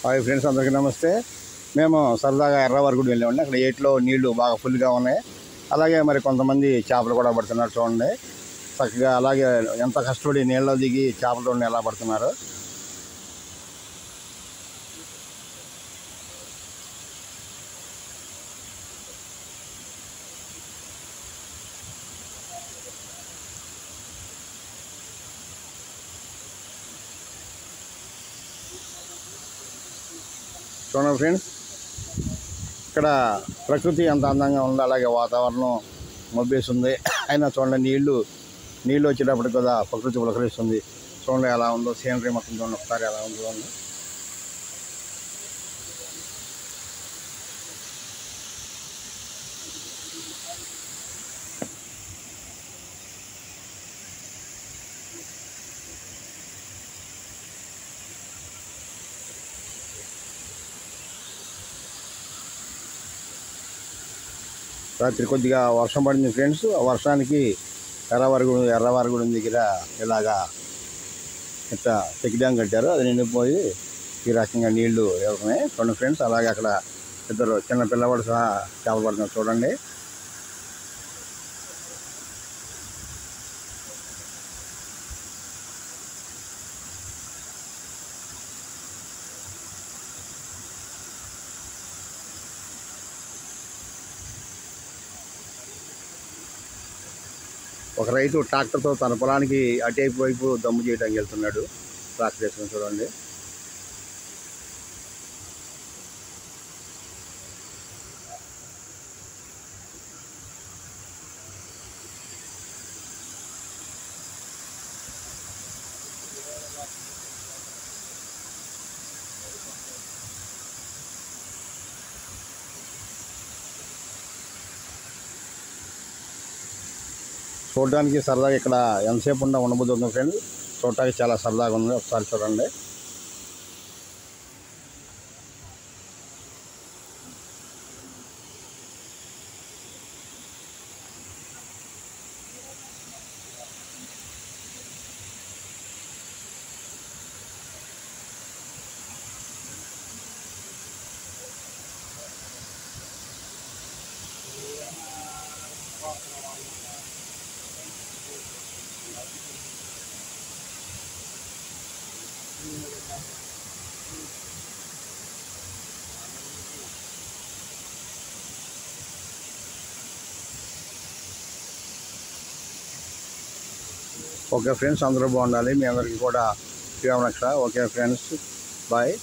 Hi friends, అందరికీ నమస్తే. మేము సరదాగా ఎర్రవారి గుడి వెళ్ళామండి. అక్కడ ఏట్లో నీళ్లు బాగా ఫుల్గా ఉన్నాయి. అలాగే మరి కొంతమంది చేపలు కూడా పడుతున్నారు చూడండి చక్కగా. అలాగే ఎంత కష్టపడి నీళ్ళలో దిగి చేపలు ఎలా పడుతున్నారు. చూడండి ఫ్రెండ్స్, ఇక్కడ ప్రకృతి ఎంత అందంగా ఉందో, అలాగే వాతావరణం మబ్బేసి ఉంది. అయినా చూడండి నీళ్ళు వచ్చేటప్పటికి కూడా ప్రకృతి పులకరిస్తుంది. చూడండి ఎలా ఉందో సీనరీ మొత్తం చూడండి ఒకసారి ఎలా ఉందో. రాత్రి కొద్దిగా వర్షం పడింది ఫ్రెండ్స్. ఆ వర్షానికి ఎర్రవారిగూడెం దగ్గర ఇలాగా ఇట్లా చెక్ డ్యామ్ కట్టారు. అది నిండిపోయి ఈ రకంగా నీళ్లు వెళ్తున్నాయి చూడండి ఫ్రెండ్స్. అలాగే అక్కడ ఇద్దరు చిన్న పిల్లవాడు సహా చేపలు పడుతున్నారు చూడండి. ఒక రైతు ట్రాక్టర్తో తన పొలానికి అటేపు వైపు దమ్ము చేయడానికి వెళ్తున్నాడు. ట్రాక్టర్ వేసుకొని చూడండి. చూడడానికి సరదాగా ఇక్కడ ఎంతసేపు ఉండబోతుంది ఉంది ఫ్రెండ్స్. చూడటానికి చాలా సరదాగా ఉంది. ఒకసారి చూడండి. ఓకే ఫ్రెండ్స్, అందరూ బాగుండాలి. మీ అందరికీ కూడా శ్రీరామరక్ష. Okay friends, bye.